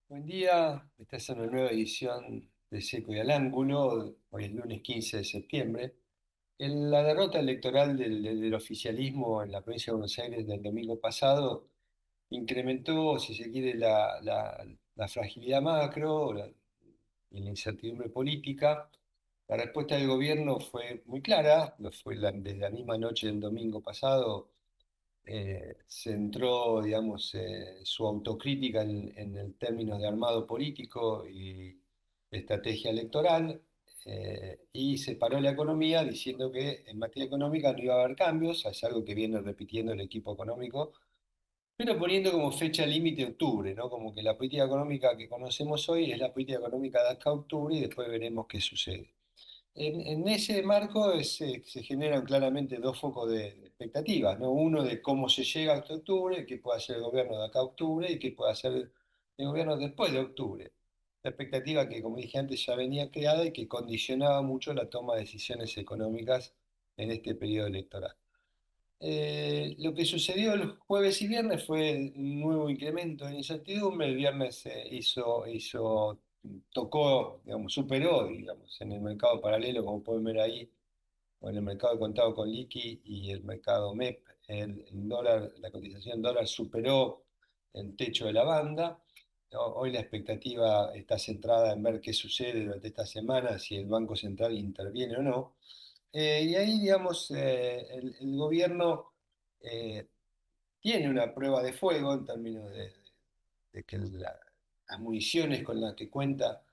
Buen día, esta es una nueva edición de Seco y al Ángulo, hoy es lunes 15 de septiembre. La derrota electoral del oficialismo en la provincia de Buenos Aires del domingo pasado incrementó, si se quiere, la fragilidad macro y la incertidumbre política. La respuesta del gobierno fue muy clara, desde la misma noche del domingo pasado centró, digamos, su autocrítica en el término de armado político y estrategia electoral, y separó la economía diciendo que en materia económica no iba a haber cambios, es algo que viene repitiendo el equipo económico, pero poniendo como fecha límite octubre, ¿no? Como que la política económica que conocemos hoy es la política económica de acá a octubre y después veremos qué sucede. En ese marco se generan claramente dos focos de expectativas, ¿no? Uno de cómo se llega hasta octubre, qué puede hacer el gobierno de acá a octubre y qué puede hacer el gobierno después de octubre. La expectativa que, como dije antes, ya venía creada y que condicionaba mucho la toma de decisiones económicas en este periodo electoral. Lo que sucedió el jueves y viernes fue un nuevo incremento de incertidumbre. El viernes tocó, digamos, superó, digamos, en el mercado paralelo, como pueden ver ahí, o en el mercado de contado con liqui y el mercado MEP, el dólar, la cotización del dólar superó el techo de la banda. Hoy la expectativa está centrada en ver qué sucede durante esta semana, si el Banco Central interviene o no. Y ahí, digamos, el gobierno eh, tiene una prueba de fuego en términos de que las municiones con las que cuenta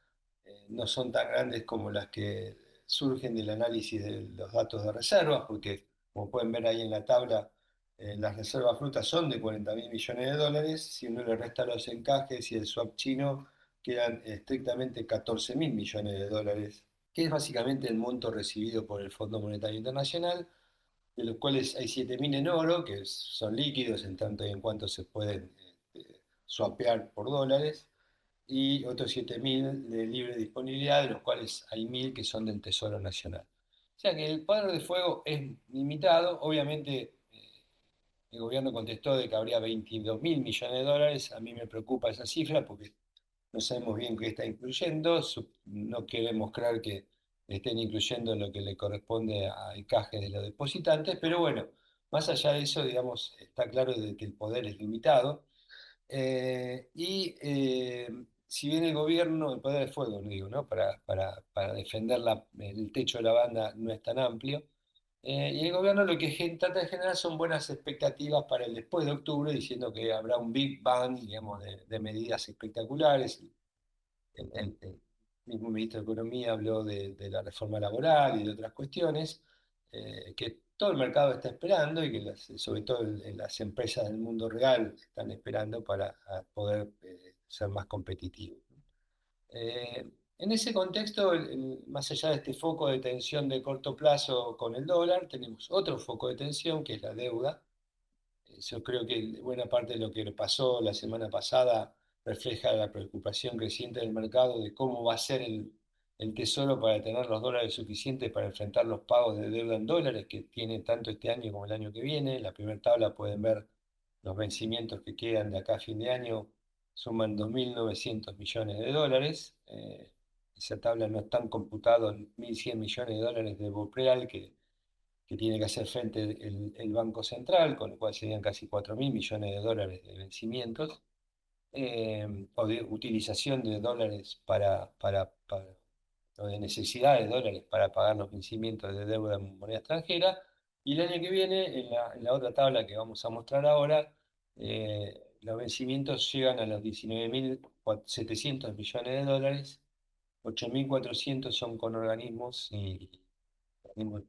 no son tan grandes como las que surgen del análisis de los datos de reservas, porque como pueden ver ahí en la tabla, las reservas frutas son de 40.000 millones de dólares. Si uno le resta los encajes y el swap chino, quedan estrictamente 14.000 millones de dólares, que es básicamente el monto recibido por el Fondo Monetario Internacional, de los cuales hay 7.000 en oro, que son líquidos en tanto y en cuanto se pueden swapear por dólares, y otros 7.000 de libre disponibilidad, de los cuales hay 1.000 que son del Tesoro Nacional. O sea que el poder de fuego es limitado. Obviamente, el gobierno contestó de que habría 22.000 millones de dólares. A mí me preocupa esa cifra porque no sabemos bien qué está incluyendo. No queremos creer que estén incluyendo lo que le corresponde al caje de los depositantes, pero bueno, más allá de eso, digamos, está claro de que el poder es limitado. Si bien el gobierno, el poder de fuego, no digo, ¿no? Para defender el techo de la banda no es tan amplio, y el gobierno lo que trata de generar son buenas expectativas para el después de octubre, diciendo que habrá un Big Bang, digamos, de medidas espectaculares. El mismo ministro de Economía habló de la reforma laboral y de otras cuestiones que todo el mercado está esperando y que sobre todo las empresas del mundo real están esperando para poder ser más competitivos. Eh, en ese contexto, más allá de este foco de tensión de corto plazo con el dólar, tenemos otro foco de tensión que es la deuda. Yo creo que buena parte de lo que pasó la semana pasada refleja la preocupación creciente del mercado de cómo va a ser el Tesoro para tener los dólares suficientes para enfrentar los pagos de deuda en dólares que tiene tanto este año como el año que viene. En la primera tabla pueden ver los vencimientos que quedan de acá a fin de año, suman 2.900 millones de dólares. Esa tabla no están computados 1.100 millones de dólares de Bopreal que tiene que hacer frente el Banco Central, con lo cual serían casi 4.000 millones de dólares de vencimientos, o de utilización de dólares o de necesidad de dólares para pagar los vencimientos de deuda en moneda extranjera. Y el año que viene, en la otra tabla que vamos a mostrar ahora, los vencimientos llegan a los 19.700 millones de dólares, 8.400 son con organismos y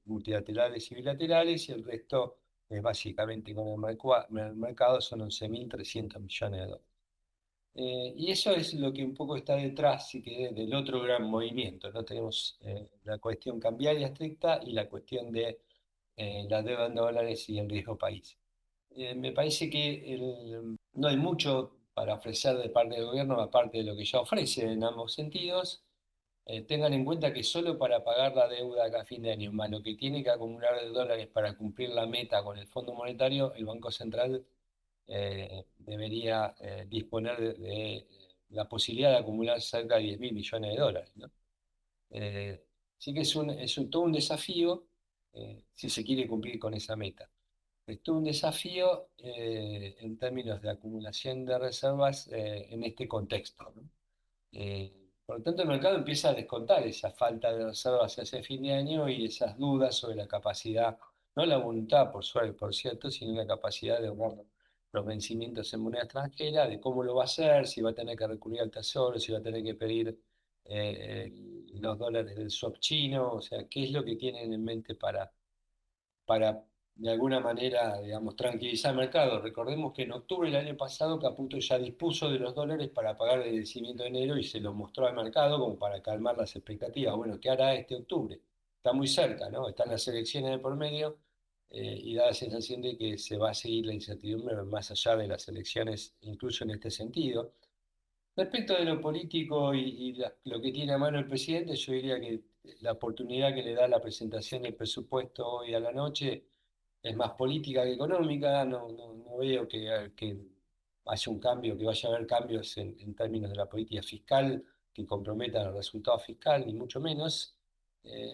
multilaterales y bilaterales, y el resto es básicamente con el mercado, son 11.300 millones de dólares. Y eso es lo que un poco está detrás, si querés, del otro gran movimiento, ¿no? Tenemos la cuestión cambiaria estricta y la cuestión de la deuda en dólares y el riesgo país. Me parece que no hay mucho para ofrecer de parte del gobierno, aparte de lo que ya ofrece en ambos sentidos. Tengan en cuenta que solo para pagar la deuda acá a fin de año, más lo que tiene que acumular de dólares para cumplir la meta con el Fondo Monetario, el Banco Central debería disponer de la posibilidad de acumular cerca de 10 mil millones de dólares, ¿no? Eh, Así que todo un desafío si se quiere cumplir con esa meta. Es todo un desafío en términos de acumulación de reservas en este contexto, ¿no? Eh, por lo tanto, el mercado empieza a descontar esa falta de reservas hacia ese fin de año y esas dudas sobre la capacidad, no la voluntad, por suerte, por cierto, sino la capacidad de honrar los vencimientos en moneda extranjera, de cómo lo va a hacer, si va a tener que recurrir al tesoro, si va a tener que pedir los dólares del swap chino, o sea, qué es lo que tienen en mente para de alguna manera, digamos, tranquilizar el mercado. Recordemos que en octubre del año pasado Caputo ya dispuso de los dólares para pagar el vencimiento de enero y se los mostró al mercado como para calmar las expectativas. Bueno, ¿qué hará este octubre? Está muy cerca, ¿no? Están las elecciones de por medio y da la sensación de que se va a seguir la incertidumbre más allá de las elecciones, incluso en este sentido. Respecto de lo político lo que tiene a mano el presidente, yo diría que la oportunidad que le da la presentación del presupuesto hoy a la noche es más política que económica. No veo que haya un cambio, que vaya a haber cambios en términos de la política fiscal que comprometan el resultado fiscal, ni mucho menos.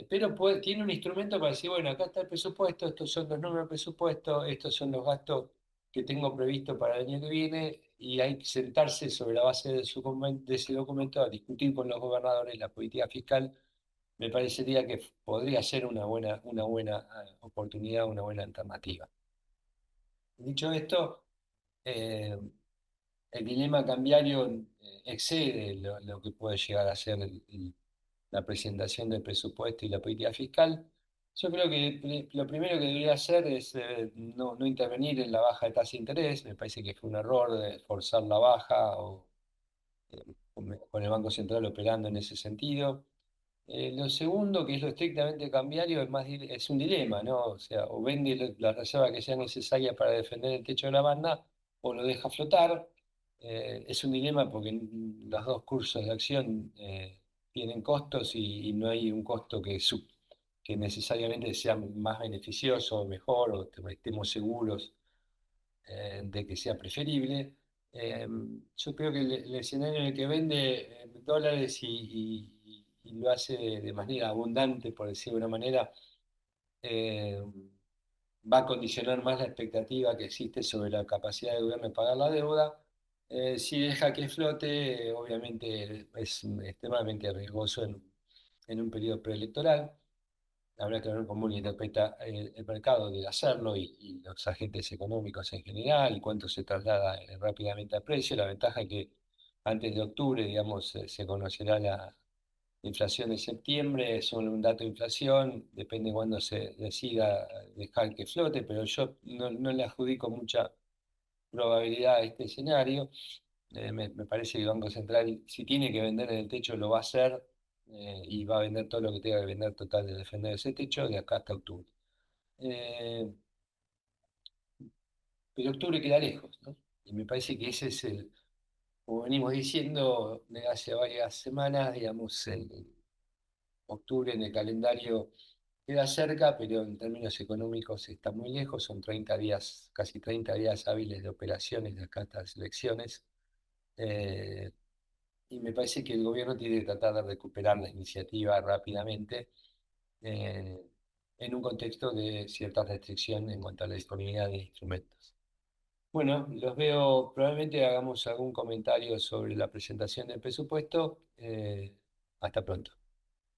Pero tiene un instrumento para decir, bueno, acá está el presupuesto, estos son los números del presupuesto, estos son los gastos que tengo previsto para el año que viene, y hay que sentarse sobre la base de ese documento a discutir con los gobernadores la política fiscal. Me parecería que podría ser una buena oportunidad, una buena alternativa. Dicho esto, eh, el dilema cambiario excede lo que puede llegar a ser la presentación del presupuesto y la política fiscal. Yo creo que lo primero que debería hacer es no intervenir en la baja de tasa de interés. Me parece que fue un error de forzar la baja o con el Banco Central operando en ese sentido. Lo segundo, que es lo estrictamente cambiario, es un dilema, ¿no? O sea, o vende la reserva que sea necesaria para defender el techo de la banda, o lo deja flotar. Es un dilema porque los dos cursos de acción tienen costos y no hay un costo que necesariamente sea más beneficioso o mejor, o estemos seguros de que sea preferible. Eh, yo creo que el escenario en el que vende dólares y lo hace de manera abundante, por decirlo de una manera, eh, va a condicionar más la expectativa que existe sobre la capacidad del gobierno de pagar la deuda. Si deja que flote, obviamente es extremadamente riesgoso en un periodo preelectoral. Habrá que ver cómo lo interpreta el mercado de hacerlo y los agentes económicos en general y cuánto se traslada rápidamente al precio. La ventaja es que antes de octubre, digamos, se conocerá la inflación de septiembre, es solo un dato de inflación, depende cuándo se decida dejar que flote, pero yo no le adjudico mucha probabilidad a este escenario. Me parece que el Banco Central, si tiene que vender en el techo, lo va a hacer y va a vender todo lo que tenga que vender total de defender ese techo de acá hasta octubre. Eh, pero octubre queda lejos, ¿no? Y me parece que ese es como venimos diciendo de hace varias semanas, digamos, el octubre en el calendario queda cerca, pero en términos económicos está muy lejos, son 30 días, casi 30 días hábiles de operaciones de acá hasta las elecciones. Eh, y me parece que el gobierno tiene que tratar de recuperar la iniciativa rápidamente eh, en un contexto de cierta restricción en cuanto a la disponibilidad de instrumentos. Bueno, los veo, probablemente hagamos algún comentario sobre la presentación del presupuesto. Hasta pronto.